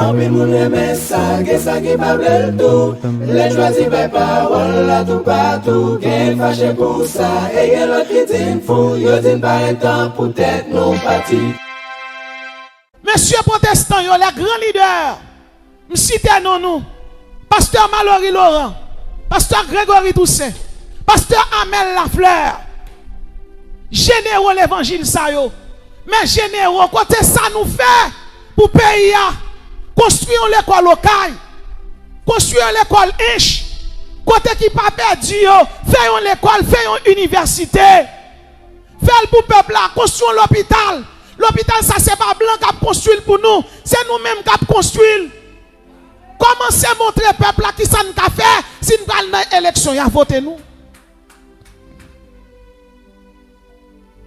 En pile moun aime ça, que ça qui pas bel tout. Les choisis par parole là tout partout. Qu'est fâché pour ça, et y'a l'autre qui dit fou. Yo dit pas temps pour tête non parti. Monsieur protestant, yo les grands leaders. M'cite nous. Pasteur Mallory Laurent, Pasteur Grégory Toussaint, Pasteur Amel Lafleur. Généraux l'évangile ça yo. Mais généraux, côté ça nous fait pour pays construire l'école locale, construire l'école inch, côté qui pas perdu yo, faisons l'école, faisons université. Faire pour peuple là, construire l'hôpital. L'hôpital ça c'est pas blanc qui a construit pour nous, c'est nous-mêmes qui a construit. Comment c'est montrer peuple là qui ça nous a fait si nous allons dans l'élection, il a voté nous.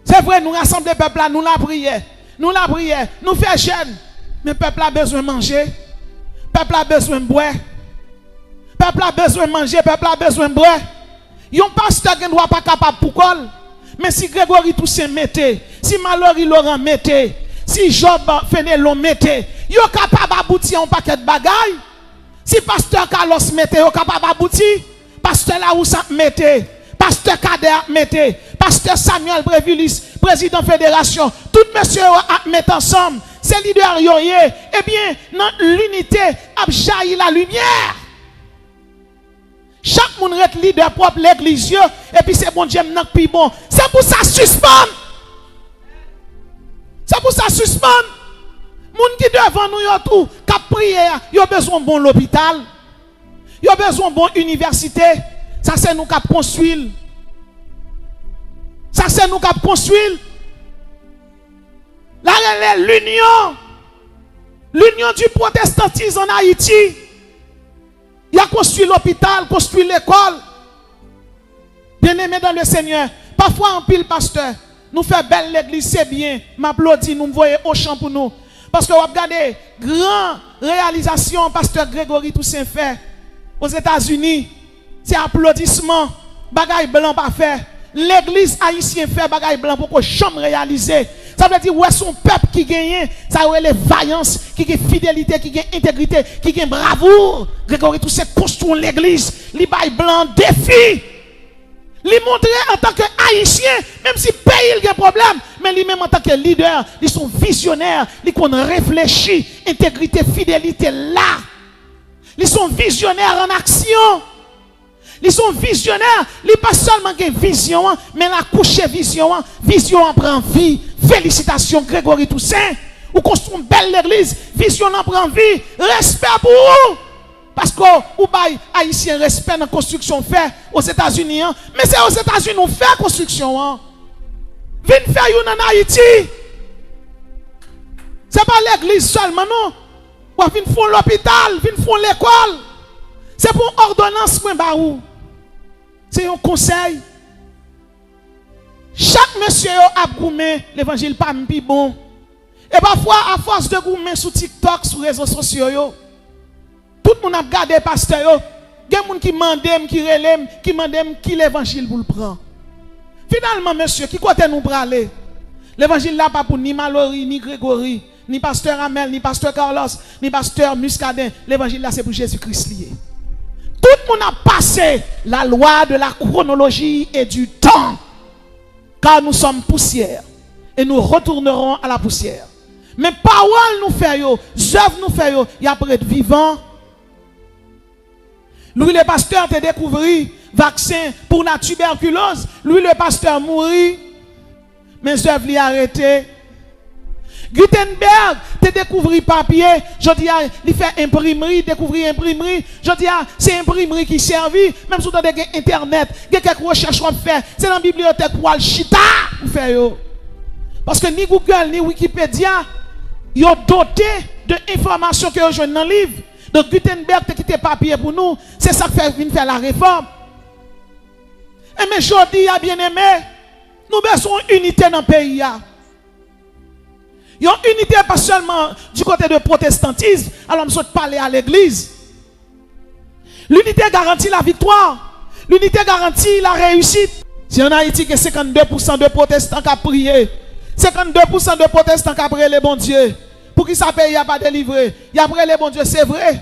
C'est vrai, nous rassemblons le peuple là, nous la prière, nous faisons jeûne. Mais le peuple a besoin de manger, le peuple a besoin de boire, le peuple a besoin de manger, le peuple a besoin de boire. Yon pasteur qui ne doit pas capable pour col. Mais si Grégory Toussaint mettait, si Mallory Laurent mettait, si Job Fenelon mettait, yo capable d'aboutir un paquet de bagailles. Si pasteur Carlos mettait, yo capable d'aboutir. Pasteur Laoussa mettait, pasteur Kader mettait, pasteur Samuel Brevilis, président fédération, tout monsieur mettent ensemble. Ces leaders yo yé, eh bien, dans l'unité a jailli la lumière. Chaque monde est leader propre l'église et puis c'est bon Dieu n'a plus bon. C'est pour ça suspendre. C'est pour ça suspendre. Moun qui devant nous yo tout, cap prière, yo besoin bon l'hôpital. Yo besoin bon université. Ça c'est nous cap construire. Ça c'est nous cap construire. L'union du protestantisme en Haïti. Il a construit l'hôpital, construit l'école. Bien-aimés dans le Seigneur, parfois en pile pasteur, nous fait belle l'église, c'est bien, m'applaudit, nous voyons au champ pour nous. Parce que vous regardez, grande réalisation, pasteur Grégory Toussaint fait aux États-Unis, c'est applaudissement, bagaille blanc pas fait. L'église haïtienne fait bagaille blanc pour que chambre réaliser. Ça veut dire ouais son peuple qui gagne, ça veut les vaillance, qui gagne fidélité, qui gagne intégrité, qui gagne bravoure. Grégory Toussaint construit l'église, li bail blanc défi. Li montrer en tant que haïtien, même si le pays a un problème, mais lui même en tant que leader, ils sont visionnaires, ils qu'on réfléchit, intégrité, fidélité là. Ils sont visionnaires en action. Ils sont visionnaires, ils pas seulement une vision, mais la couche vision, vision prend vie. Félicitations Grégory Toussaint. Ou construit une belle église, vision en prend vie, respect pour vous. Parce que vous bail haïtien respect dans la construction fait aux États-Unis, mais c'est aux États-Unis nous fait construction. Viens faire une en Haïti. C'est pas l'église seulement non. Ou viens faire l'hôpital, viens faire l'école. C'est pour ordonnance moi baou. C'est un conseil. Chaque monsieur a goumé l'évangile pas plus bon. Et parfois à force de goumé sur TikTok, sur les réseaux sociaux yo, tout le monde a regardé pasteur yo, il y a des gens qui mandent, qui relèvent, qui mandent qui l'évangile pour le prendre. Finalement monsieur, qui côté nous pour aller? L'évangile là pas pour ni Mallory, ni Grégory, ni pasteur Amel, ni pasteur Carlos, ni pasteur Muscadin. L'évangile là c'est pour Jésus-Christ lié. Tout le monde a passé la loi de la chronologie et du temps. Car nous sommes poussière. Et nous retournerons à la poussière. Mais parole nous fait yo, œuvre nous fait yo, y a pour être vivant. Lui le pasteur te découvert vaccin pour la tuberculose. Lui le pasteur mourit. Mes œuvres l'y arrêté. Gutenberg te découvert papier, je dis il fait imprimerie, découvrir imprimerie, je dis c'est imprimerie qui servit, même si vous avez internet, il y a quelques recherches qu'on fait, c'est dans la bibliothèque pour le chita vous faire yo. Parce que ni Google ni Wikipédia yo doté de informations que je dans le livre. Donc Gutenberg te quitté papier pour nous, c'est ça qui fait venir faire la réforme. Et mais je dis bien aimé, nous besoin unité dans le pays. Il y a une unité pas seulement du côté de protestantisme, alors nous sommes parler à l'église. L'unité garantit la victoire. L'unité garantit la réussite. Si en Haïti, il y a 52% de protestants qui ont prié, 52% de protestants qui ont prié le bon Dieu. Pour qui ça pays a pas délivré. Il a brûlé bon Dieu, c'est vrai.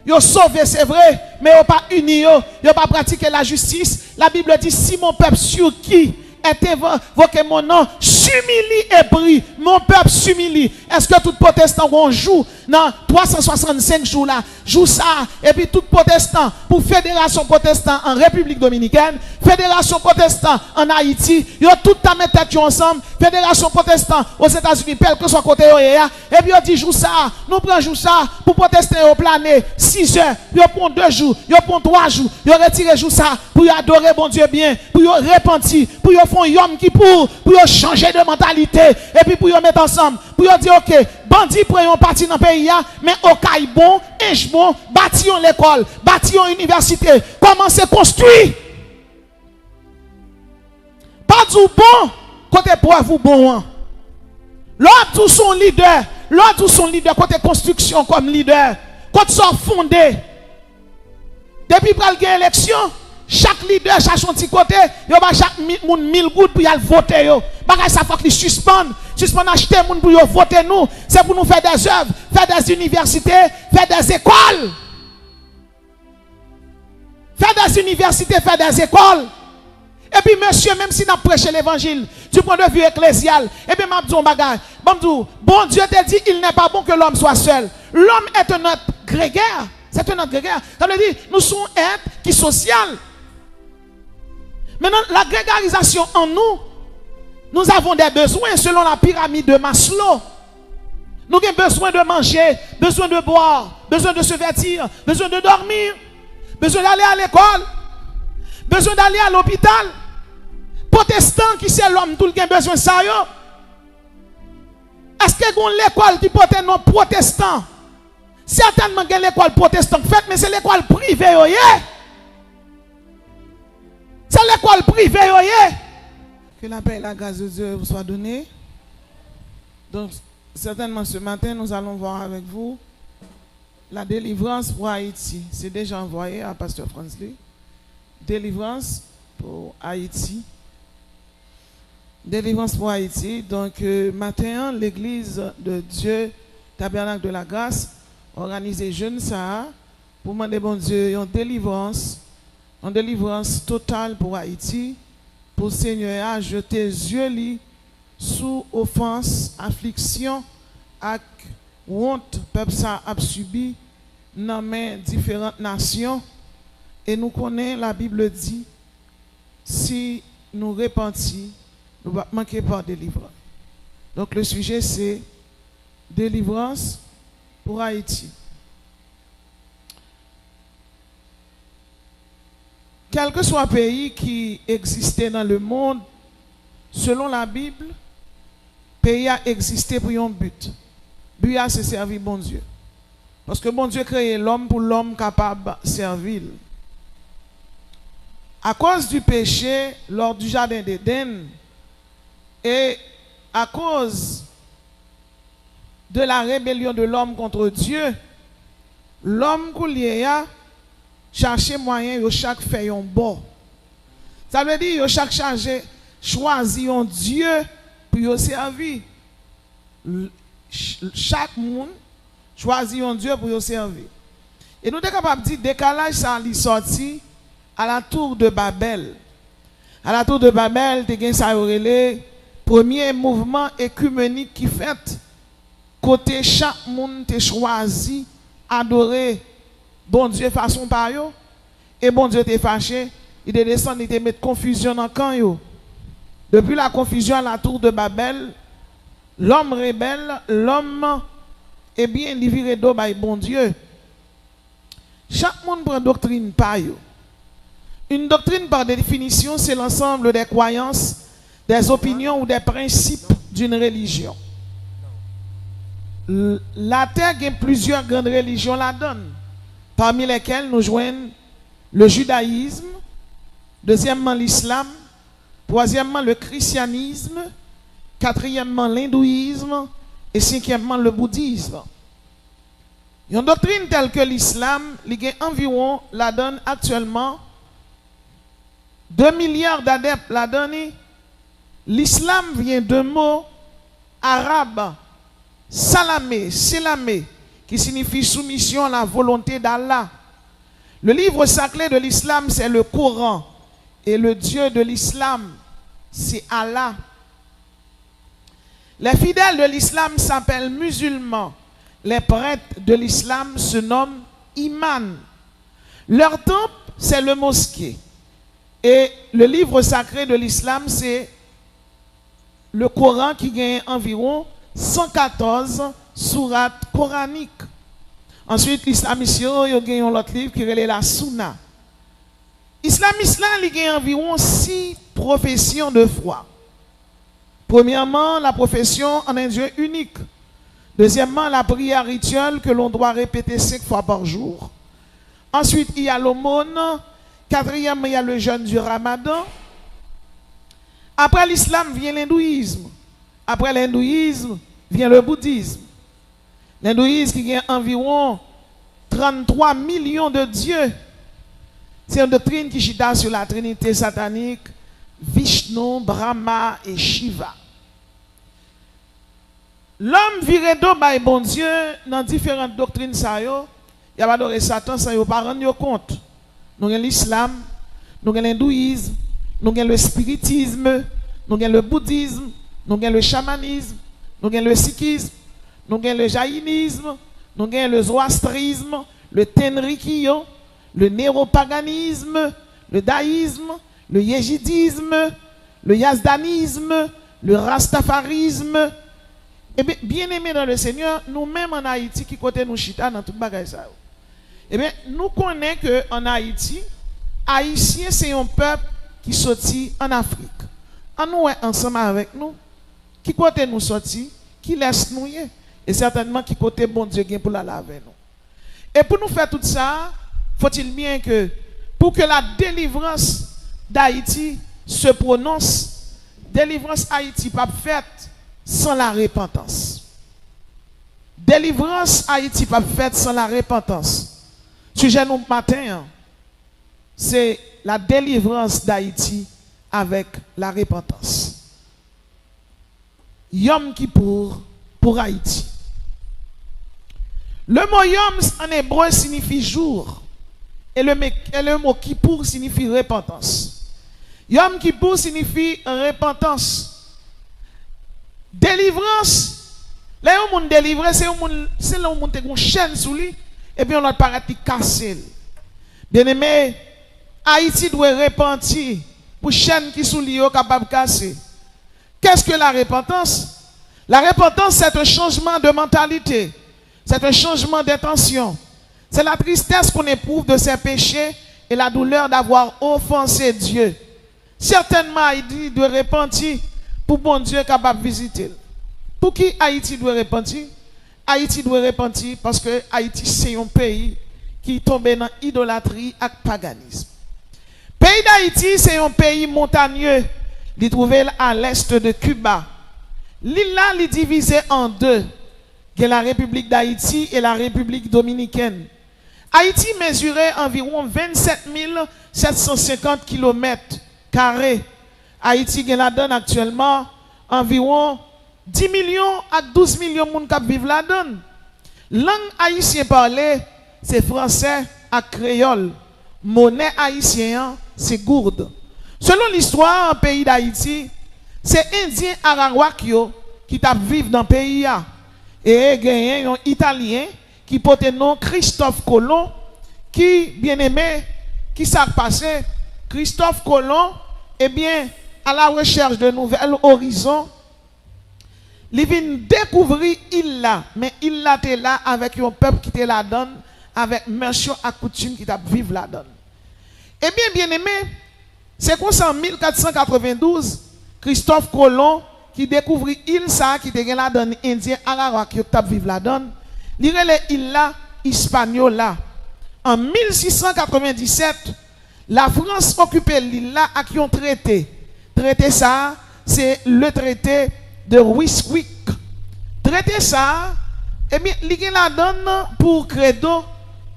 Yo sauvé, c'est vrai, mais yo pas uni, yo pas pratiqué la justice. La Bible dit, si mon peuple sur qui est invoqué mon nom, s'humilie et prie, mon peuple s'humilie. Est-ce que tout protestant qu'on joue dans 365 jours là, joue ça, et puis tout protestant pour Fédération protestant en République Dominicaine, Fédération protestant en Haïti, yo tout ta mettre tête ensemble, Fédération protestant aux États-Unis, quel que soit côté yo, et puis yo dit joue ça, nous prenons joue ça pour protester au plané 6 heures, yo prend 2 jours, yo prend 3 jours, yo retire joue ça pour y adorer bon Dieu bien, pour yo repentir, pour yo font yom qui pour yo changer de mentalité et puis pour yo mettre ensemble, pour yo dire OK, bandit prend parti dans le pays mais au caille bon, inch bon, bâti l'école, bâti université, commencer construire. Pas du bon côté preuve ou bon. L'autre tout son leader, côté construction comme leader, côté sont fondé. Depuis pral gen élection, chaque leader chaque son petit côté, yo ba chaque moun 1000 gouttes pour y aller voter yo. Bagay ça faut qu'il suspende acheter moun pour yo voter nous, c'est pour nous faire des œuvres, faire des universités, faire des écoles. Faire des universités, faire des écoles. Et puis monsieur, même si nous prêchons l'évangile du point de vue ecclésial, et puis m'a dit un bagage, bon Dieu te dit il n'est pas bon que l'homme soit seul. L'homme est un être grégaire. C'est un être grégaire. Ça veut dire nous sommes êtres qui sont social. Maintenant, la grégarisation en nous, nous avons des besoins selon la pyramide de Maslow. Nous avons besoin de manger, besoin de boire, besoin de se vêtir, besoin de dormir, besoin d'aller à l'école, besoin d'aller à l'hôpital. Protestant qui c'est l'homme, tout le monde a besoin de ça. Est-ce que vous avez l'école qui porte un nom protestant? Certainement que l'école protestante faite, mais c'est l'école privée. C'est l'école privée. Que la paix et la grâce de Dieu vous soient données. Donc, certainement ce matin, nous allons voir avec vous la délivrance pour Haïti. C'est déjà envoyé à Pasteur Fransley. Délivrance pour Haïti. Délivrance pour Haïti. Donc, matin, l'église de Dieu, Tabernacle de la Grâce, organise jeune ça pour demander bon Dieu une délivrance totale pour Haïti, pour Seigneur à jeter yeux sous offense, affliction, et honte, peuple ça a subi dans mes différentes nations. Et nous connaissons, la Bible dit, si nous repentons, nous ne va manquer pas de délivrance. Donc le sujet c'est délivrance pour Haïti. Quel que soit le pays qui existait dans le monde, selon la Bible, le pays a existé pour un but. Le but c'est servir bon Dieu. Parce que bon Dieu a créé l'homme pour l'homme capable de servir. À cause du péché lors du jardin d'Éden et à cause de la rébellion de l'homme contre Dieu, l'homme qui a cherché moyen de chaque fait un bon. Ça veut dire que chaque choisi un Dieu pour servir. Chaque monde choisit un Dieu pour servir. Et nous sommes capables de dire décalage ça est sorti à la tour de Babel. À la tour de Babel, ça le premier mouvement écuménique qui fait côté chaque monde te choisi adorer bon Dieu façon par yo et bon Dieu t'est fâché, il est descendu, il te met confusion dans camp yo. Depuis la confusion à la tour de Babel, l'homme rebelle, l'homme est bien livré d'eau by bon Dieu. Chaque monde prend doctrine par yo. Une doctrine par définition, c'est l'ensemble des croyances, des opinions ou des principes d'une religion. La terre a plusieurs grandes religions la donne, parmi lesquelles nous joignent le judaïsme, deuxièmement l'islam, troisièmement le christianisme, quatrièmement l'hindouisme et cinquièmement le bouddhisme. Une doctrine telle que l'islam, il y a environ la donne actuellement 2 milliards d'adeptes la donne. L'islam vient de mots arabes Salamé, Selamé, qui signifie soumission à la volonté d'Allah. Le livre sacré de l'islam, c'est le Coran. Et le Dieu de l'islam, c'est Allah. Les fidèles de l'islam s'appellent musulmans. Les prêtres de l'islam se nomment imams. Leur temple, c'est le mosquée. Et le livre sacré de l'islam, c'est le Coran qui gagne environ 114 sourates coraniques. Ensuite, l'islamiste, il y a un autre livre qui est la Sunna. L'islamiste, il y a environ 6 professions de foi. Premièrement, la profession en un Dieu unique. Deuxièmement, la prière rituelle que l'on doit répéter 5 fois par jour. Ensuite, il y a l'aumône. Quatrièmement, il y a le jeûne du Ramadan. Après l'islam vient l'hindouisme. Après l'hindouisme vient le bouddhisme. L'hindouisme qui a environ 33 millions de dieux. C'est une doctrine qui chita sur la trinité satanique, Vishnu, Brahma et Shiva. L'homme viré d'eau by bon Dieu dans différentes doctrines, il y a adoré Satan, ça ne pas rendre compte. Nous avons l'islam, nous avons l'hindouisme, nous avons le spiritisme, nous avons le bouddhisme, nous avons le chamanisme, nous avons le sikhisme, nous avons le jaïnisme, nous avons le zoroastrisme, le tenrikyo, le néropaganisme, le daïsme, le yézidisme, le yazdanisme, le rastafarisme. Et bien aimé dans le Seigneur, nous-mêmes en Haïti, qui côté nous chita dans tout le bagage ça. Eh bien, nous connaissons qu'en Haïti, Haïtiens, c'est un peuple qui sortit en Afrique. En nous ensemble avec nous, qui côté nous sortit, qui laisse nous y, et certainement qui côté bon Dieu vient pour la laver nous. Et pour nous faire tout ça, faut-il bien que, pour que la délivrance d'Haïti se prononce, délivrance Haïti pas faite sans la repentance. Délivrance Haïti pas faite sans la repentance. Sujet nous matin, c'est la délivrance d'Haïti avec la repentance. Yom Kippour pour Haïti. Le mot Yom en hébreu signifie jour. Et le mot Kippour signifie repentance. Yom Kippour signifie repentance. Délivrance. Là où on délivre, c'est là où on a une chaîne sous lui. Et puis on a paraît casser. Bien aimé, Haïti doit repentir pour chaîne qui sous lui capable de casser. Qu'est-ce que la repentance? La repentance, c'est un changement de mentalité. C'est un changement d'intention. C'est la tristesse qu'on éprouve de ses péchés et la douleur d'avoir offensé Dieu. Certainement, Haïti doit repentir pour bon Dieu capable de visiter. Pour qui Haïti doit repentir? Haïti doit repentir parce que Haïti, c'est un pays qui tombe dans l'idolâtrie et le paganisme. Le pays d'Haïti, c'est un pays montagneux. Il est trouvé à l'est de Cuba. L'île là, il est divisé en deux. Il y a la République d'Haïti et la République dominicaine. Haïti mesurait environ 27 750 km². Haïti donne actuellement environ 10 millions à 12 millions de gens qui vivent là-dedans. Langue haïtienne parlée, c'est français à créole. Monnaie haïtienne, c'est gourde. Selon l'histoire, en pays d'Haïti, c'est Indien Arawak qui vivent dans le pays. Et il y a un Italien qui porte le nom Christophe Colomb, qui, bien aimé, qui s'est passé. Christophe Colomb, eh bien, à la recherche de nouveaux horizons, il vient découvrir l'île là, mais l'île là était là avec un peuple qui était là-dedans, avec mention à coutume qui vivent là-dedans. Eh bien, bien aimé, c'est comme ça en 1492, Christophe Colomb qui découvrit l'île ça qui était là-dedans, Indien Arawak qui vivent là-dedans, il relève l'île là, Hispaniola. En 1697, la France occupait l'île là avec un traité. Traité ça, c'est le traité de Ryswick. Traité ça, eh bien, il la donne pour Credo,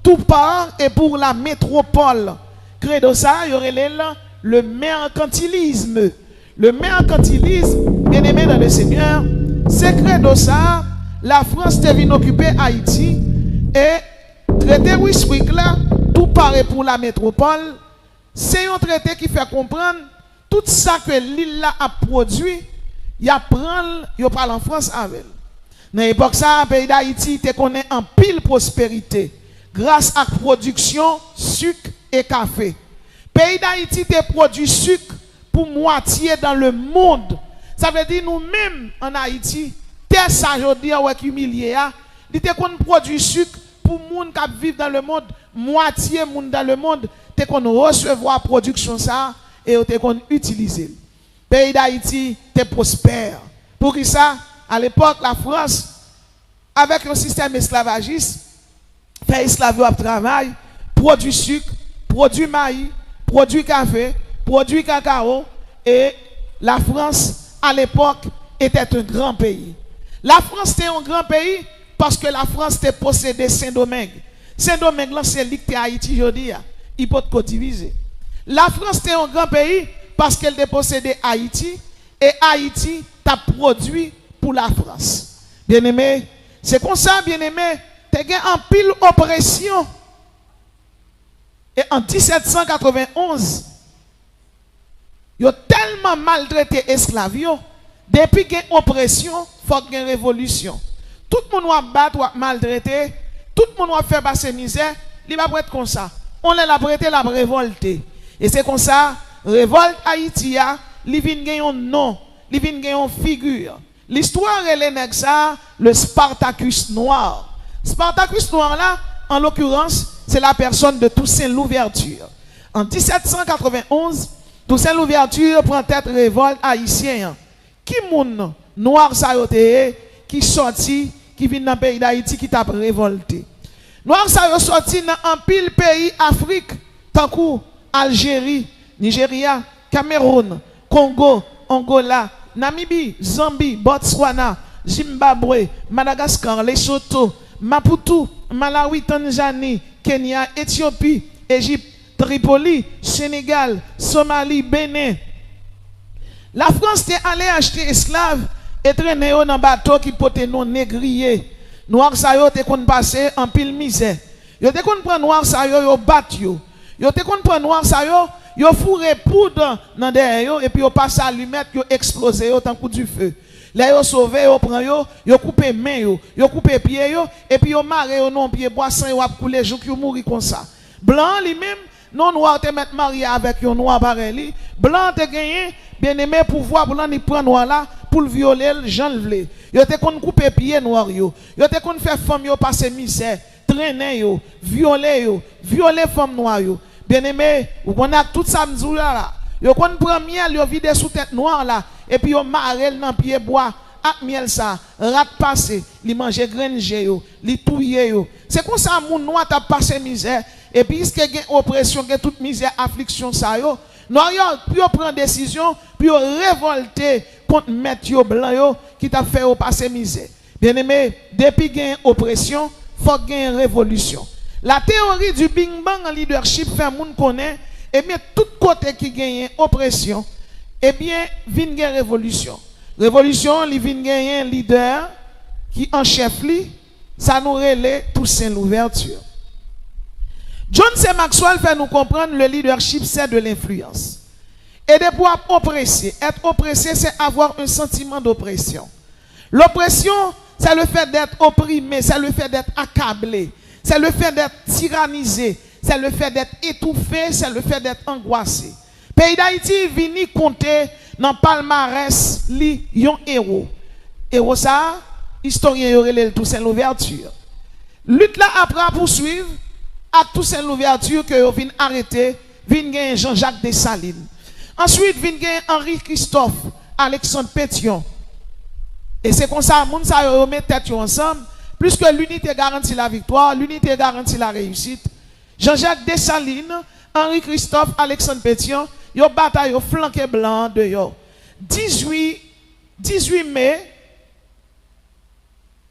tout part et pour la métropole. Credo ça, il y aurait le mercantilisme. Le mercantilisme, bien aimé dans le Seigneur, c'est Credo ça, la France te vient occuper Haïti et traité Wiswick là, tout paraît pour la métropole. C'est un traité qui fait comprendre tout ça que l'île là a produit, il parle en France avec. Dans l'époque ça, le pays d'Haïti te connaît en pile prospérité grâce à la production sucre et café. Le pays d'Haïti te produit sucre pour moitié dans le monde. Ça veut dire nous-mêmes en Haïti, terre ça aujourd'hui avec humilié, il te qu'on produit sucre pour monde qui vivent dans le monde, moitié monde dans le monde, te qu'on recevoir production ça et te qu'on utiliser. Le pays d'Haïti te prospère. Pour qui ça? À l'époque, la France, avec un système esclavagiste, fait esclavage au travail, produit sucre, produit maïs, produit café, produit cacao, et la France, à l'époque, était un grand pays. La France était un grand pays parce que la France était possédée Saint-Domingue. Saint-Domingue, c'est l'île de Haïti, je dis, il peut être divisé. La France était un grand pays parce qu'elle était possédée Haïti, et Haïti t'a produit pour la France. Bien-aimé, c'est comme ça, bien-aimé, tu as en pile oppression. Et en 1791, ils ont tellement maltraité les esclaves. Depuis qu'il y a une oppression, il faut qu'il y ait une révolution. Tout le monde va battre, va maltraiter, tout le monde va faire passer misère. Il va être comme ça. On l'a prêté, la révolté. Et c'est comme ça, révolte Haïti, il vient gagner un nom, il vient gagner une figure. L'histoire, elle est ça, le Spartacus noir. Spartacus noir là, en l'occurrence, c'est la personne de Toussaint Louverture. En 1791, Toussaint Louverture prend tête révolte haïtien. Qui moun noir sa yote qui sorti, qui vient dans le pays d'Haïti, qui t'a révolté. Noir sa yo sorti dans un pile pays Afrique, tant que Algérie, Nigeria, Cameroun, Congo, Angola, Namibie, Zambie, Botswana, Zimbabwe, Madagascar, Lesotho, Maputo, Malawi, Tanzanie, Kenya, Éthiopie, Égypte, Tripoli, Sénégal, Somalie, Bénin. La France est allée acheter esclaves et traîner dans un bateau qui pote non négrier. Noir sa yo te kon passer en pile misère. Yo te kon prend noir sa yo bat yo. Yo te kon prend noir sa yo fourré poudre dans derrière yo et puis yo passe allumette yo exploser yo tant coup du feu. Là yo sauvé yo prend yo couper main yo couper pied yo et puis yo maré yo non pied boisson yo a couler jou qui mourir comme ça. Blanc lui même non noir te mettre marié avec un noir pareil. Blanc te gagné bien-aimé pouvoir blanc ni prend noir là pour le violer Jean le vle. Yo te kon couper pied noir yo te kon faire femme yo passer misère, traîner yo, violer femme noire yo. Bien-aimé, ou qu'on a tout ça m'zou là. Yo kon prend miel yo vide sous tête noire là et puis yo marel dans pied bois. Ak miel ça, rat passé, li manger granger yo, li touyer yo. C'est comme ça moun noir t'a passé misère et puis ce que gen oppression, gen toute misère, affliction ça yo. Noir yo puis yo prend décision, puis yo révolter contre mettre yo blanc yo qui t'a fait au passer misère. Bien-aimé, depuis gen oppression, faut gen révolution. La théorie du Big Bang en leadership fait moun connaît et bien tout côté qui gagne oppression, et bien vinn gen révolution. Révolution, li vinn gen un leader qui en chef li, ça nous relève Toussaint Louverture. John C. Maxwell fait nous comprendre le leadership c'est de l'influence. Et de pouvoir oppresser, être oppressé c'est avoir un sentiment d'oppression. L'oppression c'est le fait d'être opprimé, c'est le fait d'être accablé, c'est le fait d'être tyrannisé, c'est le fait d'être étouffé, c'est le fait d'être angoissé. Pays d'Haïti vini compter dans palmarès li yon héros. Héros ça, historien yorele Toussaint Louverture. Lutte là après à poursuivre à Toussaint Louverture que yo vin arrêter, vin gen Jean-Jacques Dessalines. Ensuite vin gen Henri Christophe, Alexandre Pétion. Et c'est comme ça moun sa yo met tête ensemble, puisque l'unité garantit la victoire, l'unité garantit la réussite. Jean-Jacques Dessalines, Henri Christophe, Alexandre Pétion, yo bataille yo flanqué blanc de yo. 18 mai,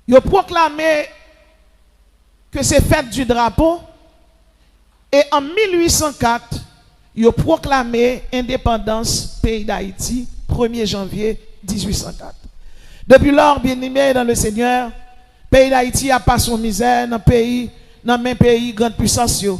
yo proclamé que c'est fête du drapeau. Et en 1804, yo proclamé indépendance pays d'Haïti, 1er janvier 1804. Depuis lors, bien-aimés dans le Seigneur, pays d'Haïti a pas son misère dans pays, dans même pays grande puissance yo.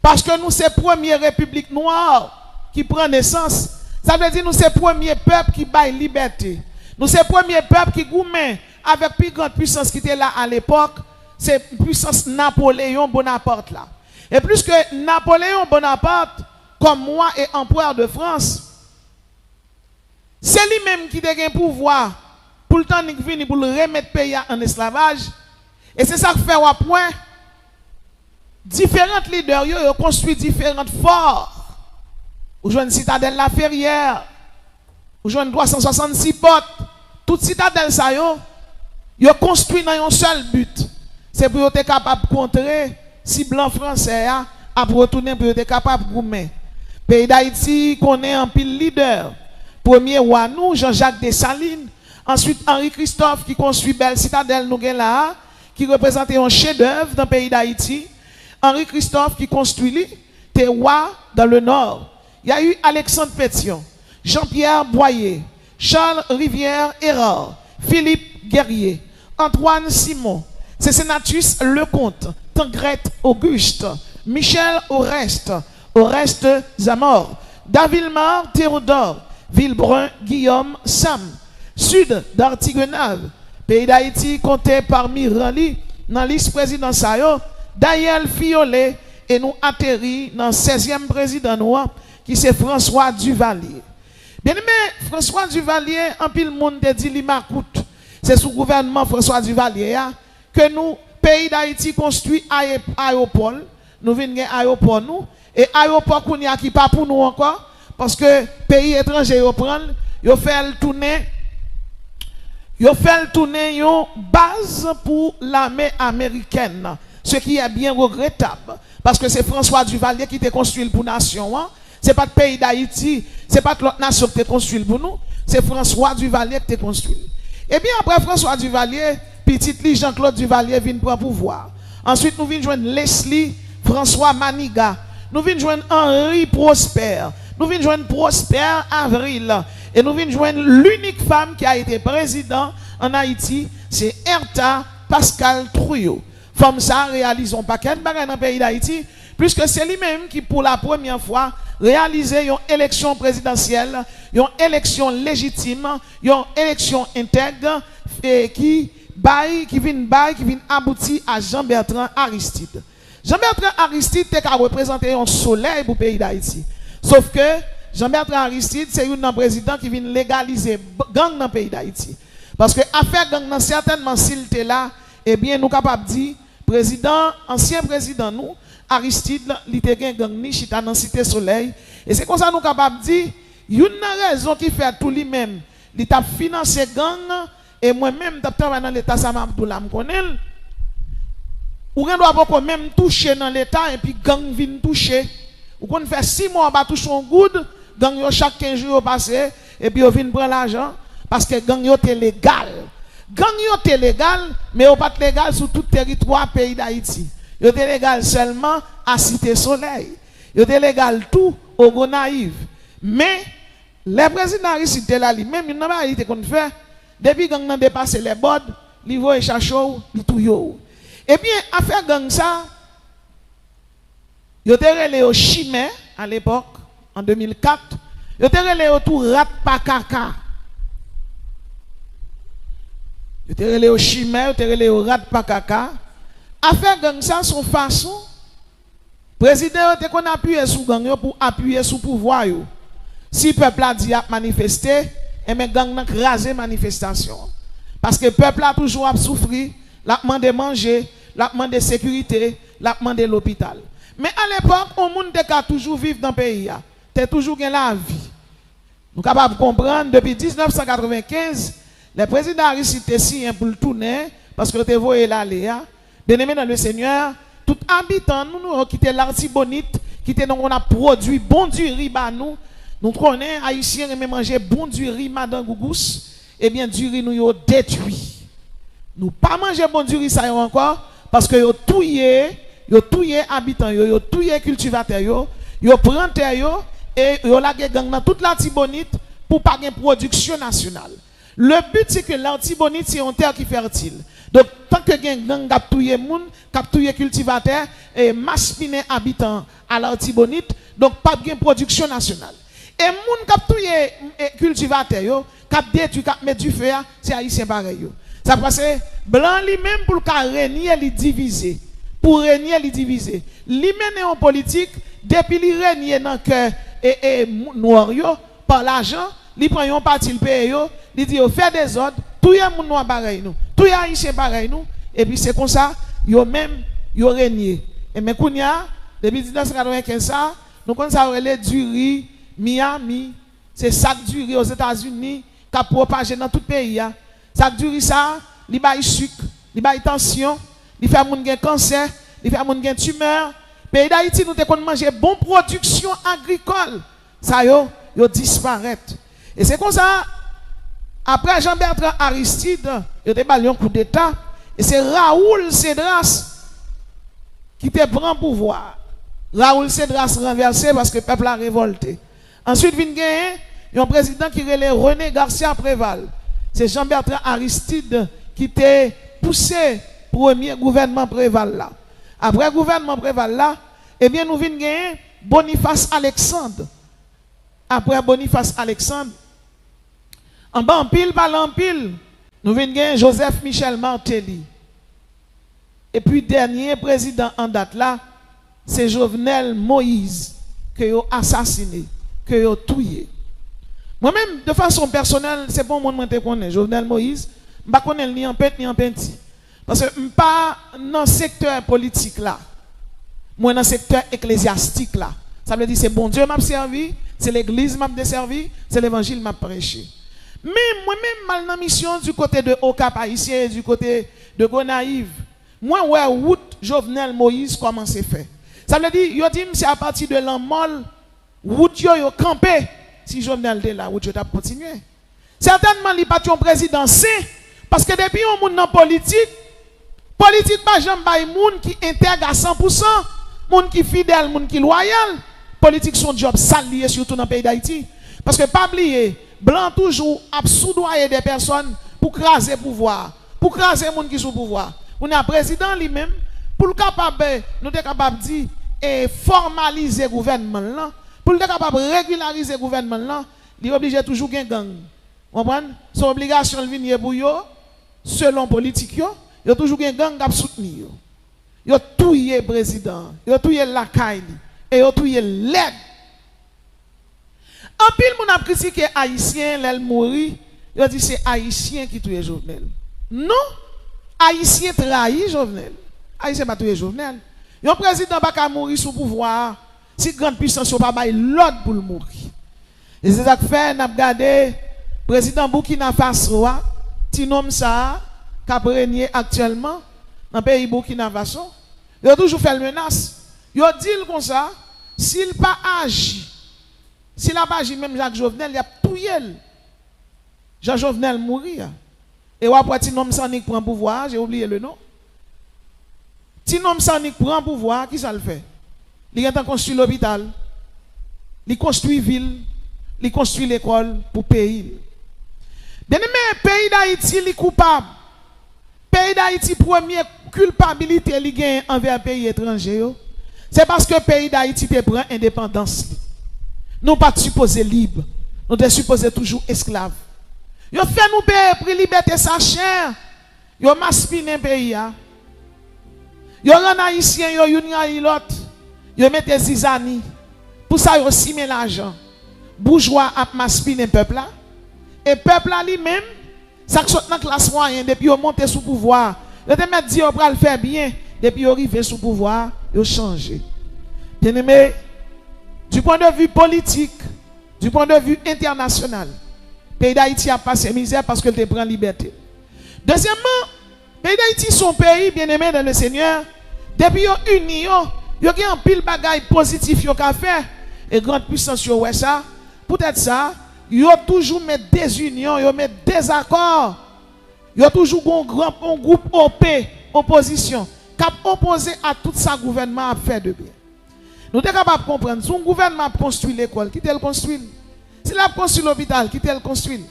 Parce que nous c'est première république noire qui prend naissance. Ça veut dire nous c'est premier peuple qui baille liberté. Nous c'est premier peuple qui gourmet avec plus grande puissance qui était là à l'époque, c'est puissance Napoléon Bonaparte là. Et plus que Napoléon Bonaparte comme moi et empereur de France, c'est lui-même qui a le pouvoir pour le temps qu'il vient pour le remettre le pays en esclavage. Et c'est ça qui fait au point. Différents leaders ont construit différents forts. Ou jouez une citadelle La Ferrière. Ou jouez 366 portes. Toute citadelle ça yo construit dans un seul but. C'est pour être capable de contrer si blanc français a retourner pour être capable de goumer. Pays d'Haïti connaît un pile leader. Premier roi nous Jean-Jacques Dessalines. Ensuite Henri Christophe qui construit belle citadelle nous là qui représente un chef-d'œuvre dans le pays d'Haïti. Henri Christophe qui construit des rois dans le nord. Il y a eu Alexandre Pétion, Jean-Pierre Boyer, Charles Rivière Erard, Philippe Guerrier, Antoine Simon, Cécénatus Lecomte, Tancrède Auguste, Michel Oreste Zamor, Davilmar Théodore, Villebrun Guillaume Sam, Sud d'Artigonave, pays d'Haïti comptait parmi Rally dans la liste présidentielle, Daniel Fiolet et nous atterri dans le 16e président noir qui c'est François Duvalier. Bien aimé, François Duvalier, en pile monde te dit l'Imacoute. C'est sous gouvernement François Duvalier que nous, pays d'Haïti, construit aéroport. Nous venons aéroport nous. Et aéroport qu'on y a qui pas pour nous encore. Parce que pays étranger, ils prennent, ils font tourner. Ils font tourner une base pour l'armée américaine. Ce qui est bien regrettable. Parce que c'est François Duvalier qui t'a construit pour la nation. Ce n'est pas le pays d'Haïti, ce n'est pas l'autre nation qui t'a construit pour nous. C'est François Duvalier qui t'a construit. Et bien après François Duvalier, petit Jean-Claude Duvalier vient prendre pouvoir. Ensuite, nous venons joindre Leslie François Maniga. Nous venons joindre Henri Prosper. Nous venons joindre Prosper Avril. Et nous venons joindre l'unique femme qui a été président en Haïti, c'est Erta Pascal Trouillot. Femme ça réalise un paquet de bagages dans le pays d'Haïti, puisque c'est lui-même qui, pour la première fois, réalise une élection présidentielle, une élection légitime, une élection intègre, et qui vient aboutir à Jean-Bertrand Aristide. Jean-Bertrand Aristide est représenté un soleil pour le pays d'Haïti. Sauf que Jean-Bertrand Aristide, c'est un président qui vient légaliser gang dans le pays d'Haïti. Parce que affaire gang, certainement, s'il était là, eh bien, nous sommes capables de dire, ancien président, nous, Aristide, il était gang ni chita dans Cité Soleil. Et c'est comme ça que nous sommes capables de dire, il y a une raison qui fait tout lui-même. Il a financé gang, et moi-même, je travaille dans l'État, ça m'a dit, je connais. Ou on doit pas même toucher dans l'État, et puis gang vient toucher. Ou qu'on fait 6 mois, on va toucher un good, gang yo chaque 15 jours passé, et puis on vient prendre l'argent, parce que gang yo est légal. Gang yo est légal, mais yo pas légal sur tout le territoire pays d'Haïti. Yo est légal seulement à Cité Soleil. Yo est légal tout au Gonaïve. Mais les présidents Aristide là lui-même il n'a pas été qu'on fait depuis gang n'a dépassé les bords, li voye chachou, li tout yo. Et bien affaire gang ça yo te relé au Chimay à l'époque en 2004, yo te relé au tout rat pakaka. Yo te relé au Chimay, yo te relé au rat pakaka. Affaire gang ça son façon président te qu'on appuyer sur gang yo pour appuyer sur pouvoir yo. Si peuple a dit à manifester, et mais gang n'a crasé manifestation. Parce que peuple a toujours souffert, l'a demandé manger, l'a demandé sécurité, l'a demandé l'hôpital. Mais à l'époque, on monde a toujours vivre dans le pays, t'es toujours gain la vie. Nous sommes capables de comprendre depuis 1995, le président Aristide signé pour le tourner parce que tu voyé l'aller. Bien aimé dans le Seigneur, tout habitant nous quitté l'Artibonite, qui on a produit bon du riz ba nous. Nous connaissons haïtiens aiment manger bon du riz madame Gougous, et bien du riz nous yo détruit. Nous pas manger bon du riz ça encore parce que yo touye habitants yo touye cultivateurs yo prend terre yo et yo la gang dans toute l'Artibonite pour pas une production nationale. Le but c'est que l'Artibonite c'est une terre qui est fertile. Donc, tant que gen gang kap touye moun, kap touye cultivateur, et maspine habitant à l'Artibonite, donc pas de production nationale. Et moun kap touye cultivateur yo, kap détruit, kap met du feu, c'est haïtien pareil yo. Ça passe, blanc lui-même pour le régner, li diviser. Pour régner, li diviser. Li mène en politique, depuis li régner dans cœur et noir yo, par l'argent, li prend yon parti le paye yo, li dit yo fait des ordres, tout y a moun noir pareil nous, tout y a haïtien pareil nous, et puis c'est comme ça, yo même, yo régner. Et mais kounya, depuis 1995 ça, nous connaissons ça relais du riz, Miami, c'est sac du riz aux États-Unis, qui a propagé dans tout le pays. Sac du riz ça, li bay sucre, li bay tension, li fait moun gen cancer, li fait moun gen tumeur. Pays d'Haïti nous te kon manger bonne production agricole. Ça yo disparaît. Et c'est comme ça, après Jean-Bertrand Aristide, il a eu un coup d'État, et c'est Raoul Cédras qui te prend pouvoir. Raoul Cédras renversé parce que le peuple a révolté. Ensuite, vient gagner un président qui relève René Garcia Préval. C'est Jean-Bertrand Aristide qui t'a poussé premier gouvernement Préval là. Après le gouvernement Préval là, eh bien nous venons gagner Boniface Alexandre. Après Boniface Alexandre, en bas en pile par en pile, nous venons gagner Joseph Michel Martelly. Et puis dernier président en date là, c'est Jovenel Moïse que yo assassiné, que yo tué. Moi-même, de façon personnelle, c'est bon moi te connais Jovenel Moïse, je ne connais ni en pente ni en penti. Parce que je ne suis pas dans le secteur politique là. Moi dans le secteur ecclésiastique là. Ça veut dire c'est bon Dieu m'a servi, c'est l'église m'a desservi, c'est l'évangile m'a prêché. Mais moi-même mal dans mission du côté de Okap haïtien, du côté de Gonaïve. Moi ouais route Jovenel Moïse comment c'est fait. Ça veut dire yo dit c'est à partir de l'an molle route yo campé. Si Jovenel était là, où tu as continué. Certainement, il n'y a pas de président sain. Parce que depuis on monde dans politique, pas jamais moun qui intègre à 100%, moun qui fidèle, moun qui loyal. Politique son job salier surtout dans le pays d'Haïti. Parce que pas oublier, blanc toujours a soudoyer des personnes pour craser pouvoir, pour craser moun qui sous pouvoir. On a président lui-même pour le capable nous sommes capables de dire et formaliser le gouvernement là. Pour être capable de régulariser le gouvernement, là, il est obligé toujours de gang. Vous comprenez? Son obligation de venir pour eux, selon politique, il y a toujours un gang qui soutenir. Il y a tout le président, il y a tout le lacaille, et il y a tout l'aide. En pile, mon a critiqué haïtien, l'elle mourit, il a dit c'est haïtien qui tue Jovenel. Non, haïtien trahit Jovenel. Haïtien pas tué Jovenel. Il y a un président qui a mourir sous pouvoir. Si grande puissance n'a pas l'autre pour le mourir. Et c'est ça que fait, nous avons regardé le président Burkina Faso, petit homme ça, qui a régné actuellement dans le pays Burkina Faso. Il a toujours fait le menace. Il a dit comme ça, s'il n'a pas agi, s'il n'a pas agi, même Jacques Jovenel, il a tué. Jacques Jovenel mourir. Et après, petit homme ça prend pouvoir, j'ai oublié le nom. Petit homme ça prend pouvoir, qui ça le fait? Il a construit l'hôpital, il construit ville, il construit l'école pour pays. Bien aimé, pays d'Haïti est coupable. Pays d'Haïti, première culpabilité qu'il gagne envers pays étranger, c'est parce que le pays d'Haïti te prend indépendance. Nous ne sommes pas supposés libres, nous sommes supposés toujours esclaves. Ils fait nous payer pour liberté sa chair, ils maspinent le pays. Ils rendent haïtiens, ils ont l'autre. Ils mettent des zizani. Pour ça, ils aussi mettent l'argent. Bourgeois a maspine le peuple là. Et le peuple là lui-même, ça qui saute dans la classe moyenne, depuis qu'ils montent sous pouvoir. Ils te mettent dire qu'ils vont le faire bien. Depuis qu'ils arrivent sous pouvoir, ils ont changé. Bien aimé, du point de vue politique, du point de vue international, le pays d'Haïti a passé misère parce qu'il te prend liberté. Deuxièmement, le pays d'Haïti, son pays, bien aimé dans le Seigneur, depuis qu'ils ont uni, il y a un pile bagaille positif qui a fait et grande puissance ouais ça peut-être ça il y a toujours met des unions il y a met des accords il y a toujours un groupe OP opposition qui a opposé à tout ça gouvernement a fait de bien. Nous sommes capables de comprendre son gouvernement a construit l'école qui tel construit s'il a construit l'hôpital qui tel construit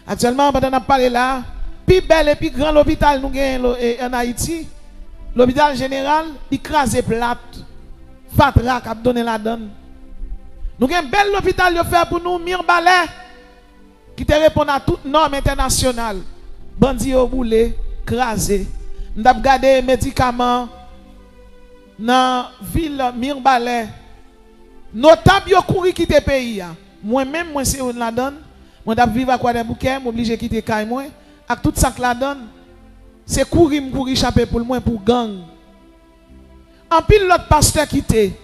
actuellement pendant qu'on parle là plus bel et plus grand l'hôpital nous gagnons en Haïti, l'hôpital général, écrasé plate, fatra qui a donné la donne. Nous avons un bel hôpital fait pour nous, Mirbalais, qui te répond à toute norme internationale. Bandits au boulet, crasé. Nous avons gardé les médicaments dans la ville Mirbalais. Notable yo couru quitter pays. Moi-même, moi c'est la donne. Moi d'ab vivre à quoi des bouquets, m'obligé quitter caille moi. Avec tout ça que la donne, c'est courir échapper pour moi pour gang. En pile l'autre pasteur quitté.